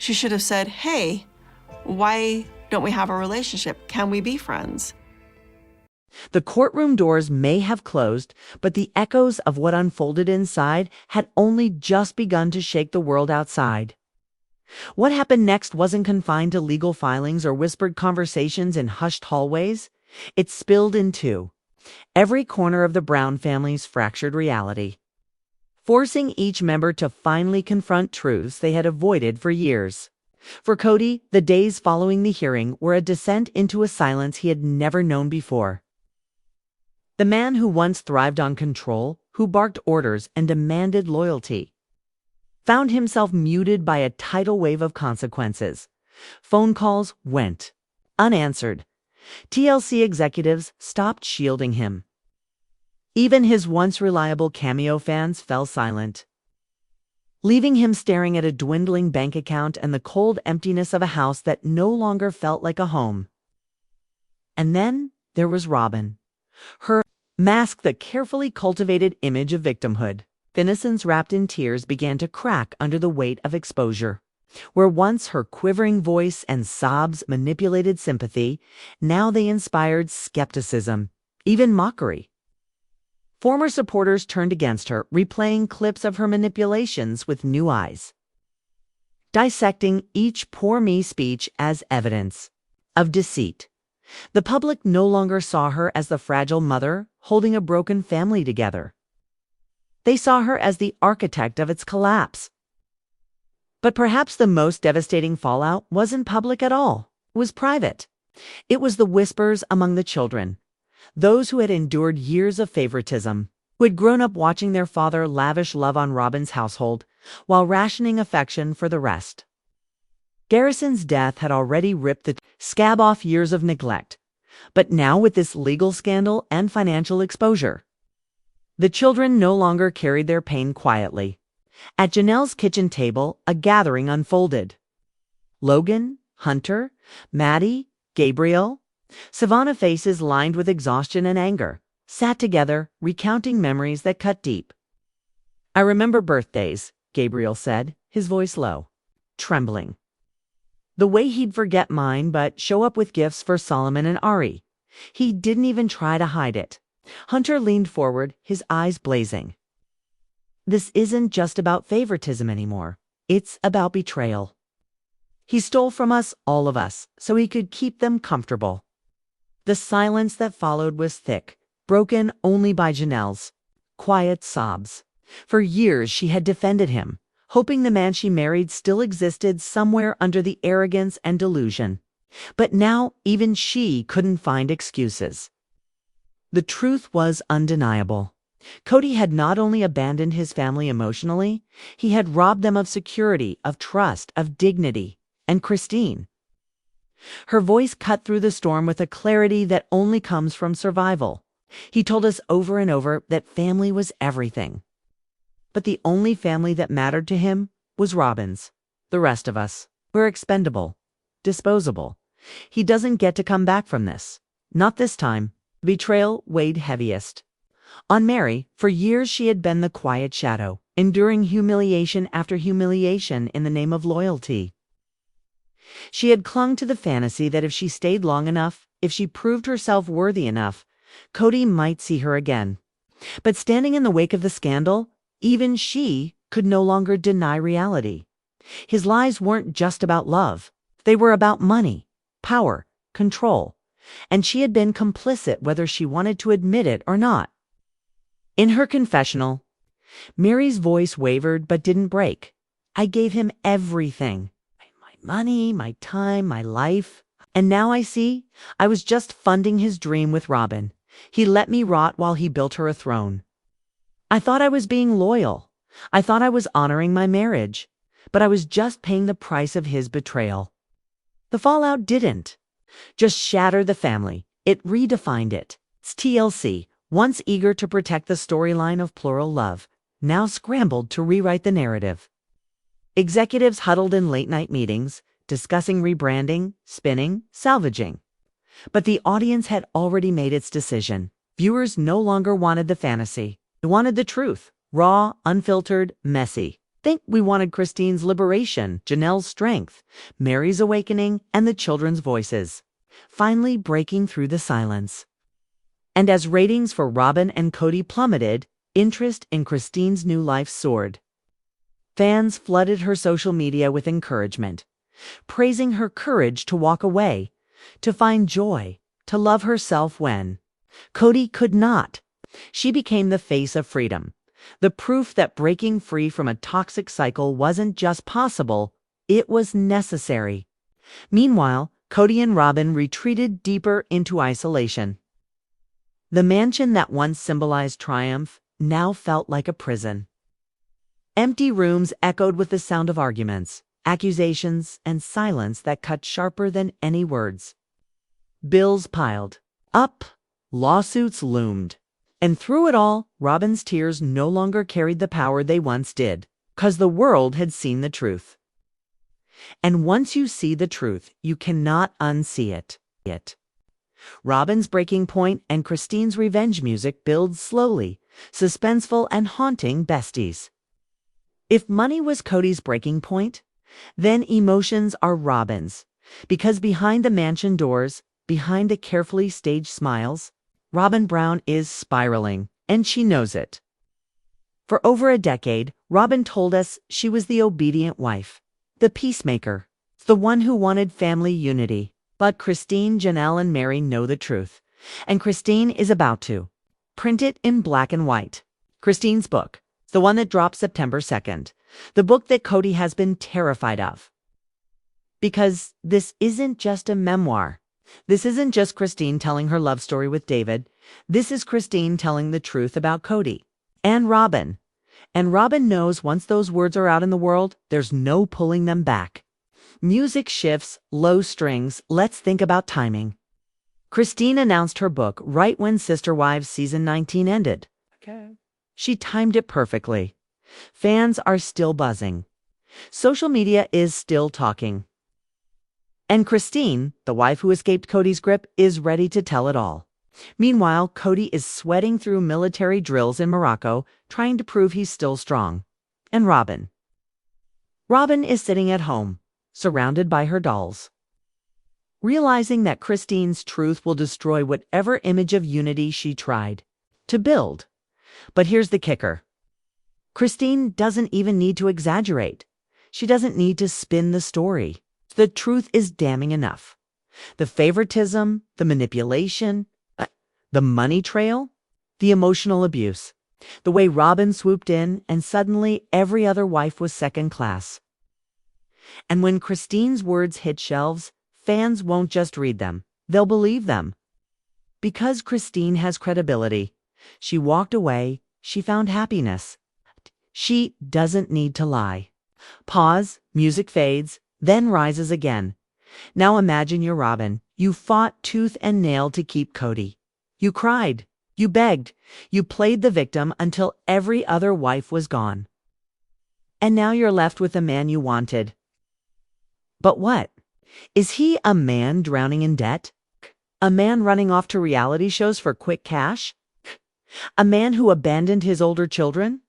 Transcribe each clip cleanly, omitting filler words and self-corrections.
She should have said, "Hey, why don't we have a relationship? Can we be friends?" The courtroom doors may have closed, but the echoes of what unfolded inside had only just begun to shake the world outside. What happened next wasn't confined to legal filings or whispered conversations in hushed hallways. It spilled into every corner of the Brown family's fractured reality, forcing each member to finally confront truths they had avoided for years. For Kody, the days following the hearing were a descent into a silence he had never known before. The man who once thrived on control, who barked orders and demanded loyalty, found himself muted by a tidal wave of consequences. Phone calls went unanswered. TLC executives stopped shielding him. Even his once reliable cameo fans fell silent, leaving him staring at a dwindling bank account and the cold emptiness of a house that no longer felt like a home. And then there was Robyn. Her mask, the carefully cultivated image of victimhood. Innocence wrapped in tears began to crack under the weight of exposure. Where once her quivering voice and sobs manipulated sympathy, now they inspired skepticism, even mockery. Former supporters turned against her, replaying clips of her manipulations with new eyes, dissecting each "poor me" speech as evidence of deceit. The public no longer saw her as the fragile mother holding a broken family together. They saw her as the architect of its collapse. But perhaps the most devastating fallout wasn't public at all. It was private. It was the whispers among the children, those who had endured years of favoritism, who had grown up watching their father lavish love on Robyn's household while rationing affection for the rest. Garrison's death had already ripped the scab off years of neglect, but now with this legal scandal and financial exposure, the children no longer carried their pain quietly. At Janelle's kitchen table, a gathering unfolded. Logan, Hunter, Maddie, Gabriel, Savannah, faces lined with exhaustion and anger, sat together, recounting memories that cut deep. "I remember birthdays," Gabriel said, his voice low, trembling. "The way he'd forget mine but show up with gifts for Solomon and Ari. He didn't even try to hide it." Hunter leaned forward, his eyes blazing. "This isn't just about favoritism anymore. It's about betrayal. He stole from us, all of us, so he could keep them comfortable." The silence that followed was thick, broken only by Janelle's quiet sobs. For years she had defended him, hoping the man she married still existed somewhere under the arrogance and delusion. But now even she couldn't find excuses. The truth was undeniable. Kody had not only abandoned his family emotionally, he had robbed them of security, of trust, of dignity. And Christine. Her voice cut through the storm with a clarity that only comes from survival. "He told us over and over that family was everything. But the only family that mattered to him was Robyn's. The rest of us, we're expendable, disposable. He doesn't get to come back from this. Not this time." Betrayal weighed heaviest. On Mary, for years she had been the quiet shadow, enduring humiliation after humiliation in the name of loyalty. She had clung to the fantasy that if she stayed long enough, if she proved herself worthy enough, Kody might see her again. But standing in the wake of the scandal, even she could no longer deny reality. His lies weren't just about love. They were about money, power, control. And she had been complicit whether she wanted to admit it or not. In her confessional, Mary's voice wavered but didn't break. "I gave him everything. My money, my time, my life. And now I see I was just funding his dream with Robyn. He let me rot while he built her a throne. I thought I was being loyal. I thought I was honoring my marriage. But I was just paying the price of his betrayal." The fallout didn't just shatter the family. It redefined it. TLC, once eager to protect the storyline of plural love, now scrambled to rewrite the narrative. Executives huddled in late-night meetings, discussing rebranding, spinning, salvaging. But the audience had already made its decision. Viewers no longer wanted the fantasy. They wanted the truth, raw, unfiltered, messy. Think we wanted Christine's liberation, Janelle's strength, Mary's awakening, and the children's voices, finally breaking through the silence. And as ratings for Robin and Kody plummeted, interest in Christine's new life soared. Fans flooded her social media with encouragement, praising her courage to walk away, to find joy, to love herself when Kody could not. She became the face of freedom, the proof that breaking free from a toxic cycle wasn't just possible, it was necessary. Meanwhile, Kody and Robin retreated deeper into isolation. The mansion that once symbolized triumph now felt like a prison. Empty rooms echoed with the sound of arguments, accusations, and silence that cut sharper than any words. Bills piled up, lawsuits loomed. And through it all, Robin's tears no longer carried the power they once did, 'cause the world had seen the truth. And once you see the truth, you cannot unsee it. Robin's breaking point and Christine's revenge music build slowly, suspenseful and haunting besties. If money was Kody's breaking point, then emotions are Robin's, because behind the mansion doors, behind the carefully staged smiles, Robin Brown is spiraling, and she knows it. For over a decade, Robin told us she was the obedient wife, the peacemaker, the one who wanted family unity. But Christine, Janelle, and Mary know the truth, and Christine is about to print it in black and white. Christine's book, the one that dropped September 2nd, the book that Kody has been terrified of. Because this isn't just a memoir. This isn't just Christine telling her love story with David. This is Christine telling the truth about Kody and Robin. And Robin knows once those words are out in the world, there's no pulling them back. Music shifts, low strings, let's think about timing. Christine announced her book right when Sister Wives season 19 ended. Okay. She timed it perfectly. Fans are still buzzing. Social media is still talking. And Christine, the wife who escaped Kody's grip, is ready to tell it all. Meanwhile, Kody is sweating through military drills in Morocco, trying to prove he's still strong. And Robin is sitting at home, surrounded by her dolls, realizing that Christine's truth will destroy whatever image of unity she tried to build. But here's the kicker. Christine doesn't even need to exaggerate. She doesn't need to spin the story. The truth is damning enough. The favoritism, the manipulation, the money trail, the emotional abuse, the way Robin swooped in and suddenly every other wife was second class. And when Christine's words hit shelves, fans won't just read them, they'll believe them. Because Christine has credibility. She walked away, she found happiness. She doesn't need to lie. Pause, music fades, then rises again. Now imagine you're Robin. You fought tooth and nail to keep Kody. You cried, you begged, you played the victim until every other wife was gone. And now you're left with the man you wanted. But what? Is he a man drowning in debt? A man running off to reality shows for quick cash? A man who abandoned his older children?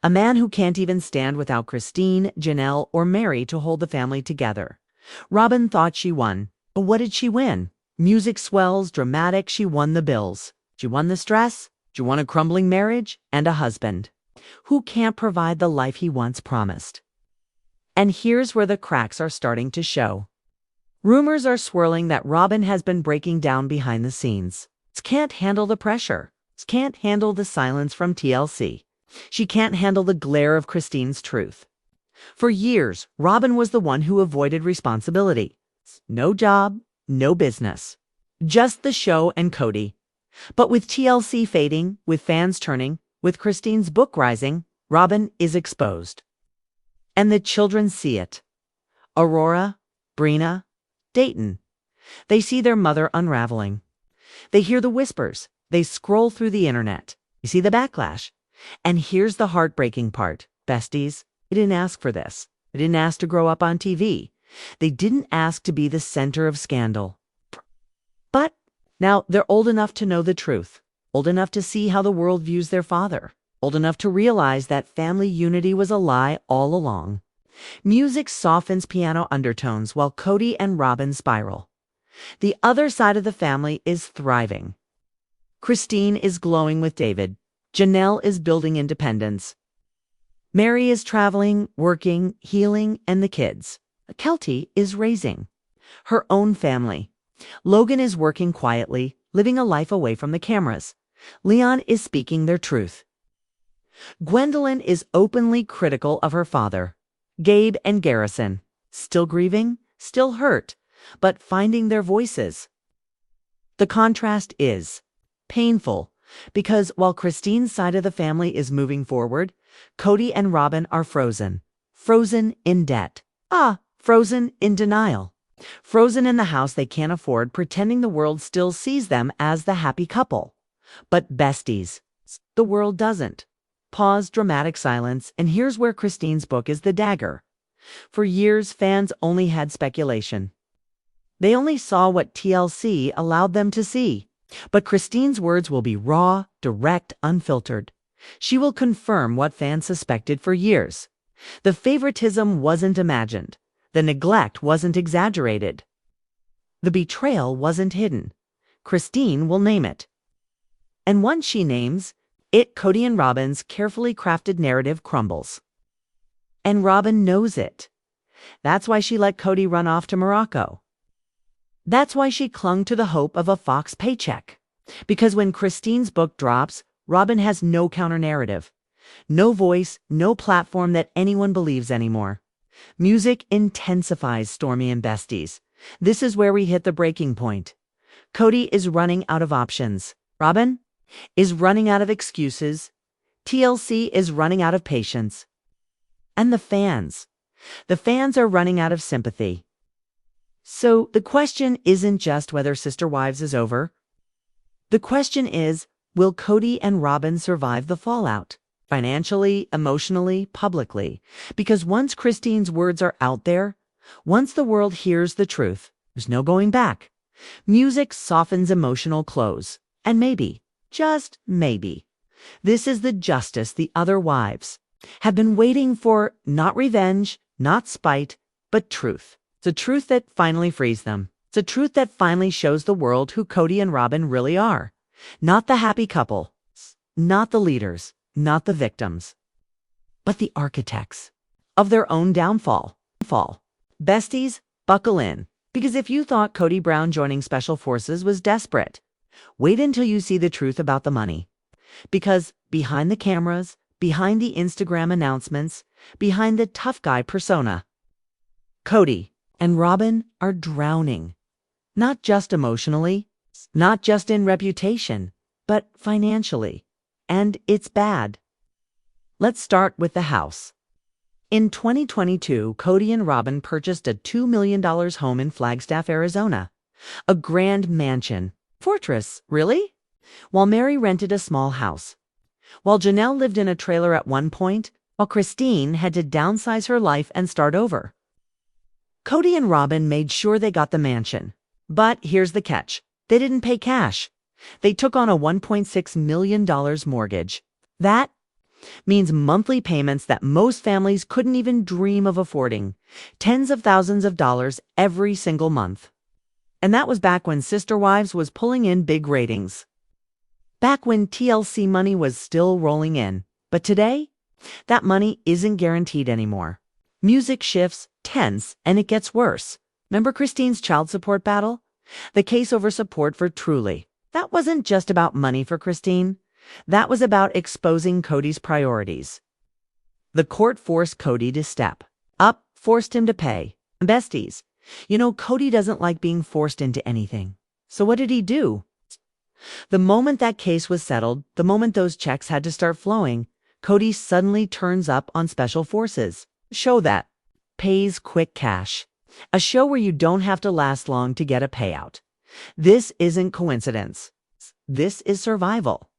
A man who can't even stand without Christine, Janelle, or Mary to hold the family together. Robin thought she won. But what did she win? Music swells, dramatic, she won the bills. She won the stress. She won a crumbling marriage and a husband who can't provide the life he once promised. And here's where the cracks are starting to show. Rumors are swirling that Robin has been breaking down behind the scenes. She can't handle the pressure. She can't handle the silence from TLC. She can't handle the glare of Christine's truth. For years, Robin was the one who avoided responsibility. No job, no business. Just the show and Kody. But with TLC fading, with fans turning, with Christine's book rising, Robin is exposed. And the children see it. Aurora, Brina, Dayton. They see their mother unraveling. They hear the whispers. They scroll through the internet. You see the backlash. And here's the heartbreaking part, besties. They didn't ask for this. They didn't ask to grow up on TV. They didn't ask to be the center of scandal. But now they're old enough to know the truth, old enough to see how the world views their father, old enough to realize that family unity was a lie all along. Music softens piano undertones while Kody and Robin spiral. The other side of the family is thriving. Christine is glowing with David. Janelle is building independence. Mary is traveling, working, healing, and the kids. Kelty is raising her own family. Logan is working quietly, living a life away from the cameras. Leon is speaking their truth. Gwendolyn is openly critical of her father. Gabe and Garrison, still grieving, still hurt, but finding their voices. The contrast is painful, because while Christine's side of the family is moving forward, Kody and Robin are frozen. Frozen in debt. Frozen in denial. Frozen in the house they can't afford, pretending the world still sees them as the happy couple. But besties, the world doesn't. Pause, dramatic silence, and here's where Christine's book is the dagger. For years, fans only had speculation. They only saw what TLC allowed them to see. But Christine's words will be raw, direct, unfiltered. She will confirm what fans suspected for years. The favoritism wasn't imagined. The neglect wasn't exaggerated. The betrayal wasn't hidden. Christine will name it. And once she names it, Kody and Robin's carefully crafted narrative crumbles. And Robin knows it. That's why she let Kody run off to Morocco. That's why she clung to the hope of a Fox paycheck. Because when Christine's book drops, Robin has no counter-narrative. No voice, no platform that anyone believes anymore. Music intensifies Stormy and Besties. This is where we hit the breaking point. Kody is running out of options. Robin is running out of excuses. TLC is running out of patience. And the fans are running out of sympathy. So the question isn't just whether Sister Wives is over. The question is, will Kody and Robin survive the fallout? Financially, emotionally, publicly. Because once Christine's words are out there, once the world hears the truth, there's no going back. Music softens emotional clothes. And maybe, just maybe, this is the justice the other wives have been waiting for. Not revenge, not spite, but truth. It's a truth that finally frees them. It's a truth that finally shows the world who Kody and Robin really are. Not the happy couple, not the leaders, not the victims, but the architects of their own downfall. Besties, buckle in. Because if you thought Kody Brown joining Special Forces was desperate, wait until you see the truth about the money. Because behind the cameras, behind the Instagram announcements, behind the tough guy persona, Kody and Robin are drowning. Not just emotionally, not just in reputation, but financially. And it's bad. Let's start with the house. In 2022, Kody and Robin purchased a $2 million home in Flagstaff, Arizona. A grand mansion. Fortress, really? While Mary rented a small house. While Janelle lived in a trailer at one point, while Christine had to downsize her life and start over. Kody and Robin made sure they got the mansion. But here's the catch. They didn't pay cash. They took on a $1.6 million mortgage. That means monthly payments that most families couldn't even dream of affording. Tens of thousands of dollars every single month. And that was back when Sister Wives was pulling in big ratings. Back when TLC money was still rolling in. But today, that money isn't guaranteed anymore. Music shifts, tense, and it gets worse. Remember Christine's child support battle? The case over support for Truly. That wasn't just about money for Christine. That was about exposing Kody's priorities. The court forced Kody to step up, forced him to pay. Besties, you know, Kody doesn't like being forced into anything. So what did he do? The moment that case was settled, the moment those checks had to start flowing, Kody suddenly turns up on Special Forces. Show that pays quick cash. A show where you don't have to last long to get a payout. This isn't coincidence. This is survival.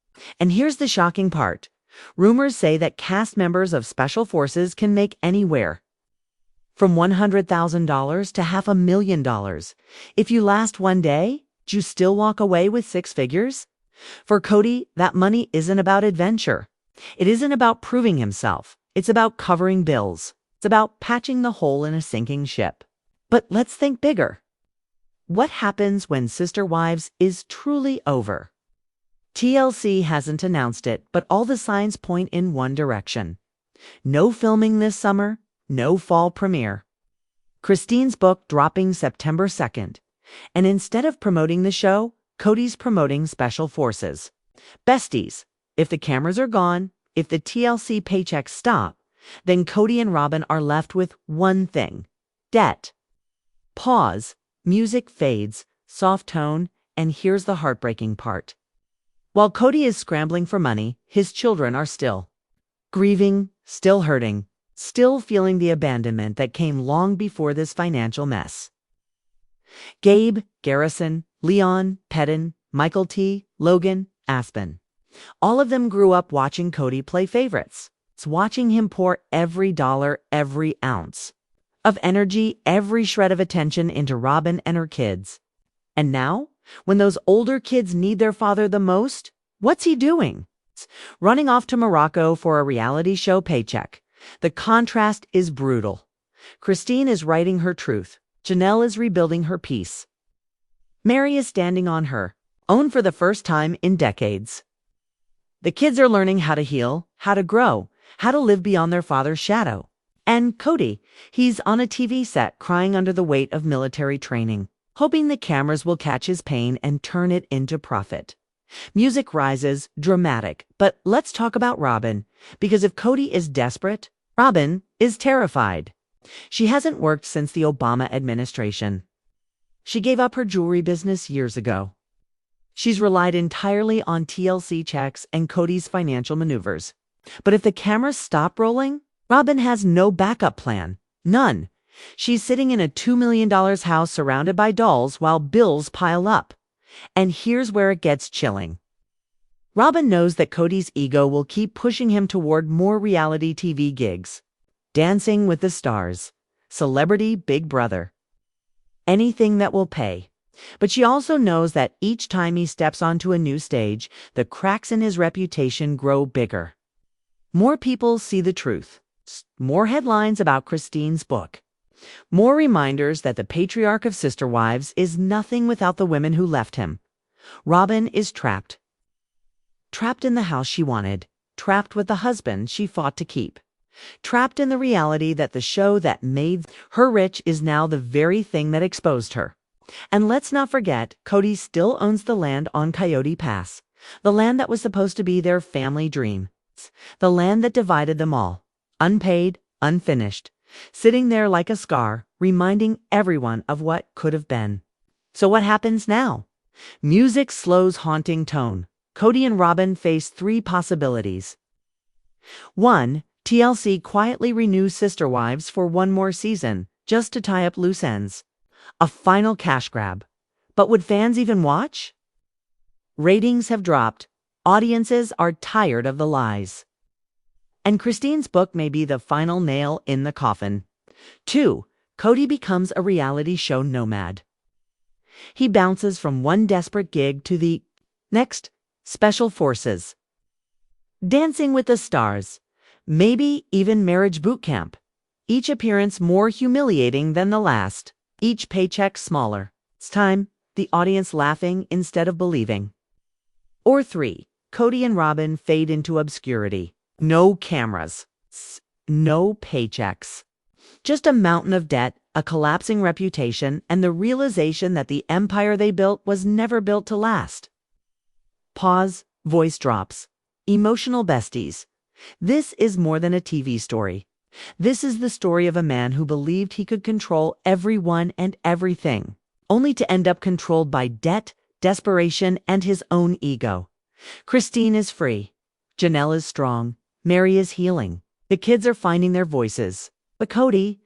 And here's the shocking part. Rumors say that cast members of Special Forces can make anywhere from $100,000 to $500,000. If you last one day, do you still walk away with six figures? For Kody, that money isn't about adventure. It isn't about proving himself. It's about covering bills. It's about patching the hole in a sinking ship. But let's think bigger. What happens when Sister Wives is truly over? TLC hasn't announced it, but all the signs point in one direction. No filming this summer, no fall premiere. Christine's book dropping September 2nd. And instead of promoting the show, Kody's promoting Special Forces. Besties, if the cameras are gone, if the TLC paychecks stop, then Kody and Robyn are left with one thing: debt. Pause, music fades, soft tone, and here's the heartbreaking part. While Kody is scrambling for money, his children are still grieving, still hurting, still feeling the abandonment that came long before this financial mess. Gabe, Garrison, Leon, Pedden, Michael T., Logan, Aspen. All of them grew up watching Kody play favorites. It's watching him pour every dollar, every ounce of energy, every shred of attention into Robyn and her kids. And now, when those older kids need their father the most, what's he doing? Running off to Morocco for a reality show paycheck. The contrast is brutal. Christine is writing her truth. Janelle is rebuilding her peace. Mary is standing on her own for the first time in decades. The kids are learning how to heal, how to grow, how to live beyond their father's shadow. And Kody, he's on a TV set crying under the weight of military training, hoping the cameras will catch his pain and turn it into profit. Music rises, dramatic, but let's talk about Robyn, because if Kody is desperate, Robyn is terrified. She hasn't worked since the Obama administration. She gave up her jewelry business years ago. She's relied entirely on TLC checks and Kody's financial maneuvers. But if the cameras stop rolling, Robyn has no backup plan. None. She's sitting in a $2 million house surrounded by dolls while bills pile up. And here's where it gets chilling. Robyn knows that Kody's ego will keep pushing him toward more reality TV gigs. Dancing with the Stars, Celebrity Big Brother. Anything that will pay. But she also knows that each time he steps onto a new stage, the cracks in his reputation grow bigger. More people see the truth. More headlines about Christine's book. More reminders that the patriarch of Sister Wives is nothing without the women who left him. Robyn is trapped. Trapped in the house she wanted. Trapped with the husband she fought to keep. Trapped in the reality that the show that made her rich is now the very thing that exposed her. And let's not forget, Kody still owns the land on Coyote Pass. The land that was supposed to be their family dream. The land that divided them all. Unpaid, unfinished. Sitting there like a scar, reminding everyone of what could have been. So what happens now? Music slows haunting tone. Kody and Robyn face three possibilities. 1. TLC quietly renews Sister Wives for one more season, just to tie up loose ends. A final cash grab. But would fans even watch? Ratings have dropped. Audiences are tired of the lies. And Christine's book may be the final nail in the coffin. 2. Kody becomes a reality show nomad. He bounces from one desperate gig to the next. Special Forces. Dancing with the Stars. Maybe even Marriage Boot Camp. Each appearance more humiliating than the last. Each paycheck smaller. It's time, the audience laughing instead of believing. Or 3. Kody and Robyn fade into obscurity. No cameras. No paychecks. Just a mountain of debt, a collapsing reputation, and the realization that the empire they built was never built to last. Pause, voice drops. Emotional besties. This is more than a TV story. This is the story of a man who believed he could control everyone and everything, only to end up controlled by debt, desperation, and his own ego. Christine is free. Janelle is strong. Mary is healing. The kids are finding their voices. But Kody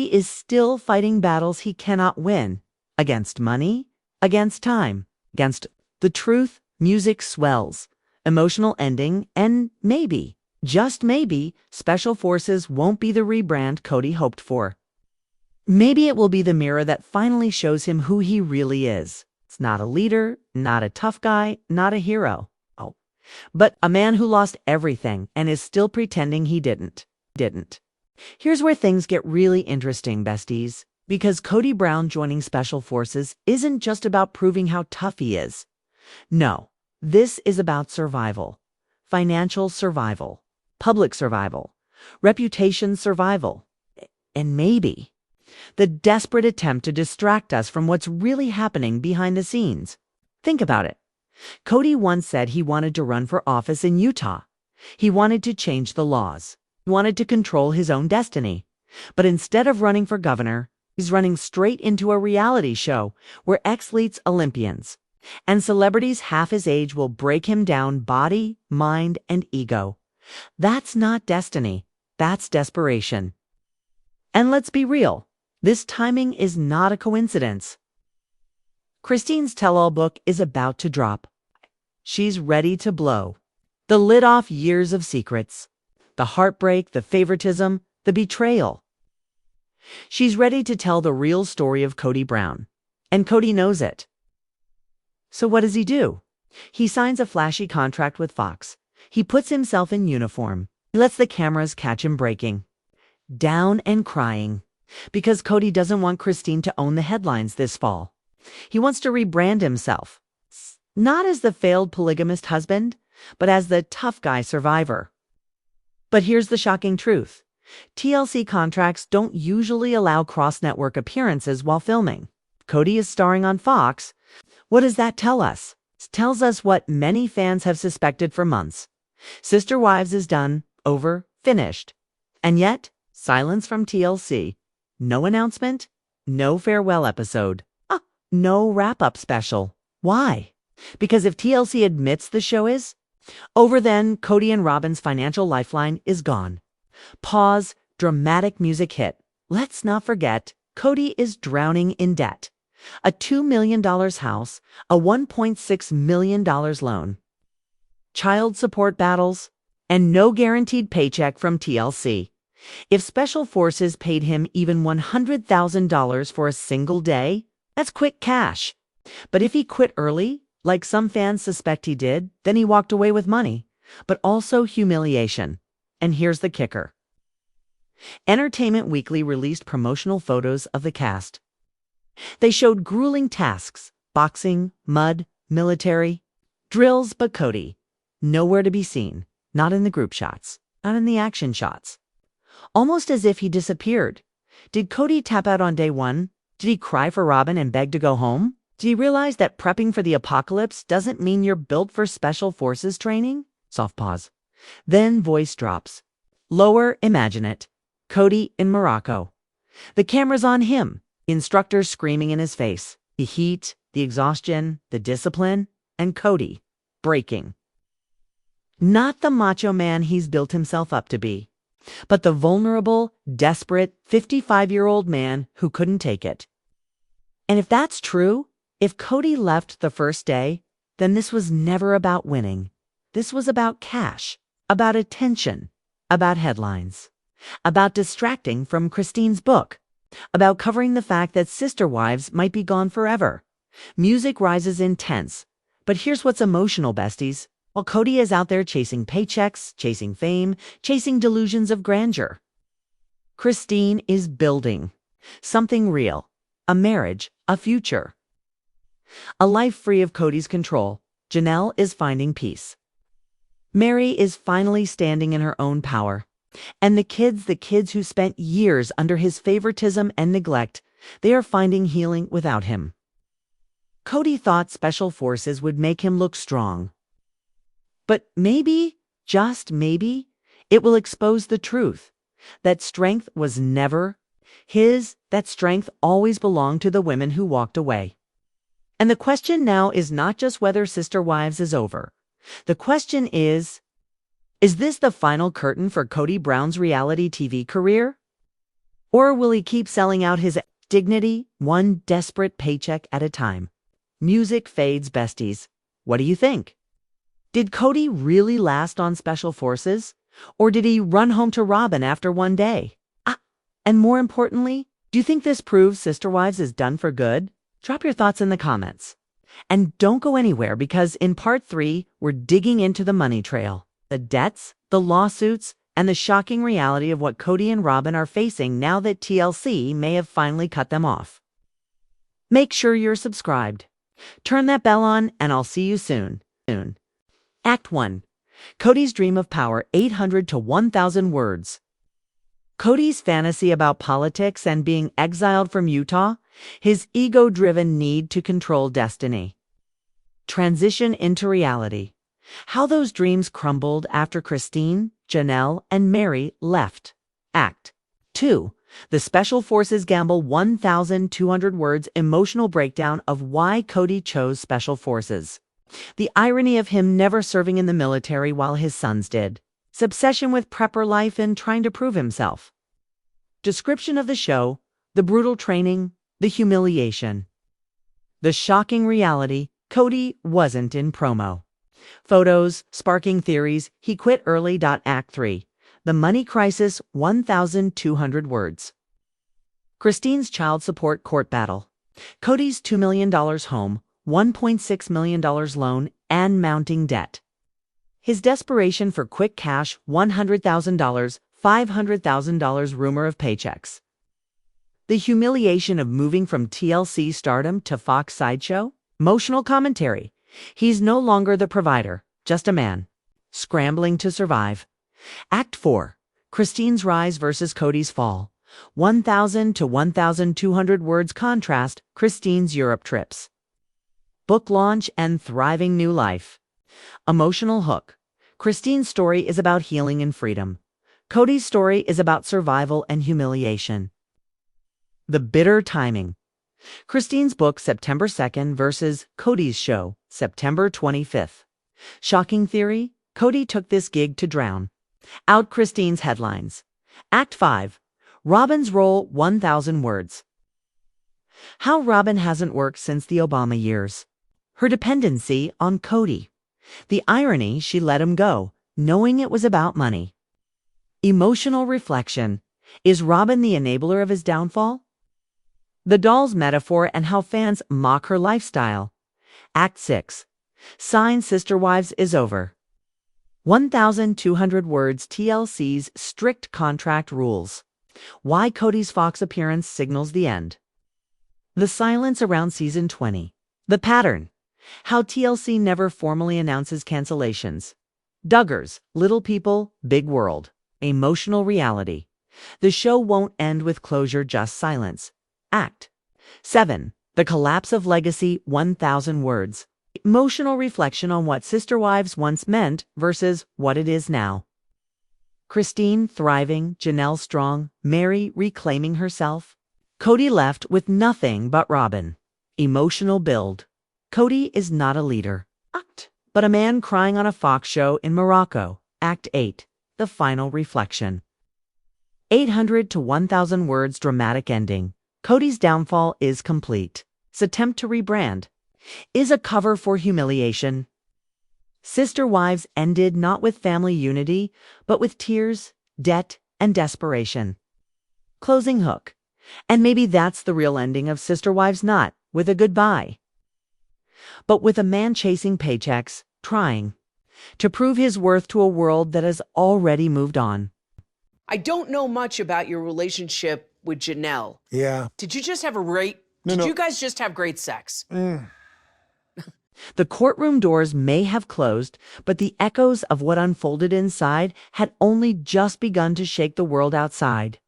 is still fighting battles he cannot win. Against money, against time, against the truth. Music swells. Emotional ending, and maybe, just maybe, Special Forces won't be the rebrand Kody hoped for. Maybe it will be the mirror that finally shows him who he really is. It's not a leader, not a tough guy, not a hero. Oh, But a man who lost everything and is still pretending he didn't. Here's where things get really interesting, besties. Because Kody Brown joining Special Forces isn't just about proving how tough he is. No, this is about survival. Financial survival. Public survival. Reputation survival. And maybe the desperate attempt to distract us from what's really happening behind the scenes. Think about it. Kody once said he wanted to run for office in Utah. He wanted to change the laws. He wanted to control his own destiny. But instead of running for governor, he's running straight into a reality show where ex-elites Olympians and celebrities half his age will break him down body, mind, and ego. That's not destiny. That's desperation. And let's be real. This timing is not a coincidence. Christine's tell-all book is about to drop. She's ready to blow the lid off years of secrets, the heartbreak, the favoritism, the betrayal. She's ready to tell the real story of Kody Brown, and Kody knows it. So what does he do? He signs a flashy contract with Fox. He puts himself in uniform. He lets the cameras catch him breaking down and crying because Kody doesn't want Christine to own the headlines this fall. He wants to rebrand himself, not as the failed polygamist husband, but as the tough guy survivor. But here's the shocking truth. TLC contracts don't usually allow cross-network appearances while filming. Kody is starring on Fox. What does that tell us? It tells us what many fans have suspected for months. Sister Wives is done, over, finished. And yet, silence from TLC. No announcement, no farewell episode, no wrap-up special. Why? Because if TLC admits the show is over, then Kody and Robyn's financial lifeline is gone. Pause, dramatic music hit. Let's not forget, Kody is drowning in debt. A $2 million house, a $1.6 million loan, child support battles, and no guaranteed paycheck from TLC. If Special Forces paid him even $100,000 for a single day, that's quick cash. But if he quit early, like some fans suspect he did, then he walked away with money, but also humiliation. And here's the kicker. Entertainment Weekly released promotional photos of the cast. They showed grueling tasks, boxing, mud, military, drills, but Kody, nowhere to be seen, not in the group shots, not in the action shots. Almost as if he disappeared. Did Kody tap out on day one? Did he cry for Robyn and beg to go home? Did he realize that prepping for the apocalypse doesn't mean you're built for Special Forces training? Soft pause. Then voice drops. Lower, imagine it. Kody in Morocco. The camera's on him. The instructor screaming in his face. The heat, the exhaustion, the discipline, and Kody breaking. Not the macho man he's built himself up to be, but the vulnerable, desperate 55-year-old man who couldn't take it. And if that's true, if Kody left the first day, then this was never about winning. This was about cash, about attention, about headlines, about distracting from Christine's book, about covering the fact that Sister Wives might be gone forever. Music rises intense, but here's what's emotional, besties. While Kody is out there chasing paychecks, chasing fame, chasing delusions of grandeur, Christine is building something real, a marriage, a future. A life free of Kody's control. Janelle is finding peace. Mary is finally standing in her own power. And the kids who spent years under his favoritism and neglect, they are finding healing without him. Kody thought Special Forces would make him look strong. But maybe, just maybe, it will expose the truth. That strength was never his, that strength always belonged to the women who walked away. And the question now is not just whether Sister Wives is over. The question is this the final curtain for Kody Brown's reality TV career? Or will he keep selling out his dignity, one desperate paycheck at a time? Music fades, besties. What do you think? Did Kody really last on Special Forces? Or did he run home to Robyn after one day? And more importantly, do you think this proves Sister Wives is done for good? Drop your thoughts in the comments. And don't go anywhere because in part 3, we're digging into the money trail, the debts, the lawsuits, and the shocking reality of what Kody and Robyn are facing now that TLC may have finally cut them off. Make sure you're subscribed. Turn that bell on, and I'll see you soon. Act 1. Kody's dream of power, 800 to 1,000 words. Kody's fantasy about politics and being exiled from Utah, his ego-driven need to control destiny. Transition into reality. How those dreams crumbled after Christine, Janelle, and Mary left. Act 2. The Special Forces gamble, 1,200 words emotional breakdown of why Kody chose Special Forces. The irony of him never serving in the military while his sons did. His obsession with prepper life and trying to prove himself. Description of the show, the brutal training, the humiliation. The shocking reality, Kody wasn't in promo. Photos, sparking theories, he quit early. Act 3. The money crisis, 1,200 words. Christine's child support court battle. Kody's $2 million home, $1.6 million loan, and mounting debt. His desperation for quick cash, $100,000, $500,000 rumor of paychecks. The humiliation of moving from TLC stardom to Fox sideshow. Emotional commentary. He's no longer the provider, just a man, scrambling to survive. Act 4. Christine's rise versus Kody's fall. 1,000 to 1,200 words contrast, Christine's Europe trips. Book launch and thriving new life. Emotional hook. Christine's story is about healing and freedom. Kody's story is about survival and humiliation. The bitter timing. Christine's book, September 2nd versus Kody's show, September 25th. Shocking theory, Kody took this gig to drown out Christine's headlines. Act 5. Robyn's role, 1,000 words. How Robyn hasn't worked since the Obama years. Her dependency on Kody. The irony she let him go, knowing it was about money. Emotional reflection. Is Robyn the enabler of his downfall? The doll's metaphor and how fans mock her lifestyle. Act 6. Sign Sister Wives is over. 1,200 words, TLC's strict contract rules. Why Kody's Fox appearance signals the end. The silence around season 20. The pattern. How TLC never formally announces cancellations. Duggars, little people, big world. Emotional reality. The show won't end with closure, just silence. Act 7. The collapse of legacy, 1,000 words. Emotional reflection on what Sister Wives once meant versus what it is now. Christine thriving, Janelle strong, Mary reclaiming herself. Kody left with nothing but Robyn. Emotional build. Kody is not a leader, but a man crying on a Fox show in Morocco. Act 8. The final reflection. 800 to 1,000 words dramatic ending. Kody's downfall is complete. His attempt to rebrand is a cover for humiliation. Sister Wives ended not with family unity, but with tears, debt, and desperation. Closing hook. And maybe that's the real ending of Sister Wives, not with a goodbye, but with a man chasing paychecks, trying to prove his worth to a world that has already moved on. I don't know much about your relationship with Janelle. Yeah. Did you just have a great... No, Did no. you guys just have great sex? The courtroom doors may have closed, but the echoes of what unfolded inside had only just begun to shake the world outside.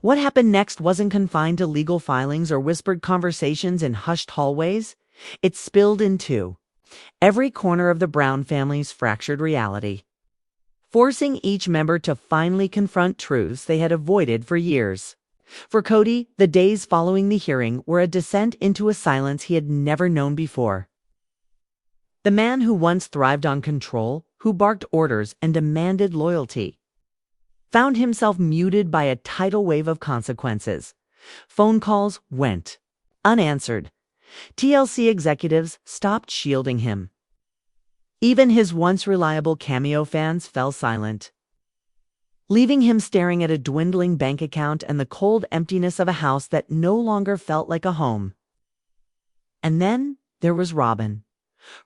What happened next wasn't confined to legal filings or whispered conversations in hushed hallways. It spilled into every corner of the Brown family's fractured reality, forcing each member to finally confront truths they had avoided for years. For Kody, the days following the hearing were a descent into a silence he had never known before. The man who once thrived on control, who barked orders and demanded loyalty, found himself muted by a tidal wave of consequences. Phone calls went unanswered. TLC executives stopped shielding him. Even his once reliable cameo fans fell silent, leaving him staring at a dwindling bank account and the cold emptiness of a house that no longer felt like a home. And then there was Robin.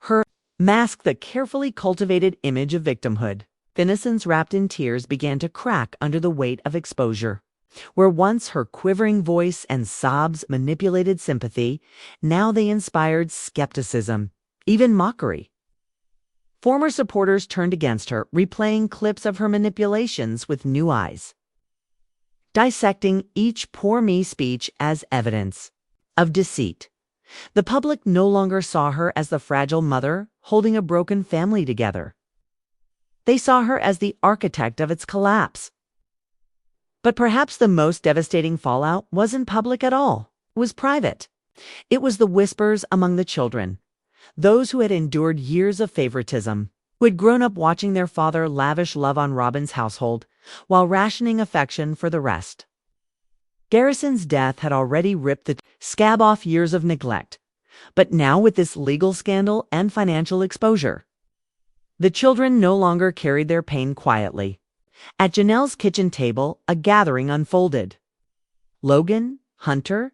Her mask the carefully cultivated image of victimhood. Innocence wrapped in tears began to crack under the weight of exposure. Where once her quivering voice and sobs manipulated sympathy, now they inspired skepticism, even mockery. Former supporters turned against her, replaying clips of her manipulations with new eyes, dissecting each "poor me" speech as evidence of deceit. The public no longer saw her as the fragile mother holding a broken family together. They saw her as the architect of its collapse. But perhaps the most devastating fallout wasn't public at all. It was private. It was the whispers among the children, those who had endured years of favoritism, who had grown up watching their father lavish love on Robin's household while rationing affection for the rest. Garrison's death had already ripped the scab off years of neglect, but now with this legal scandal and financial exposure, the children no longer carried their pain quietly. At Janelle's kitchen table, a gathering unfolded. Logan, Hunter,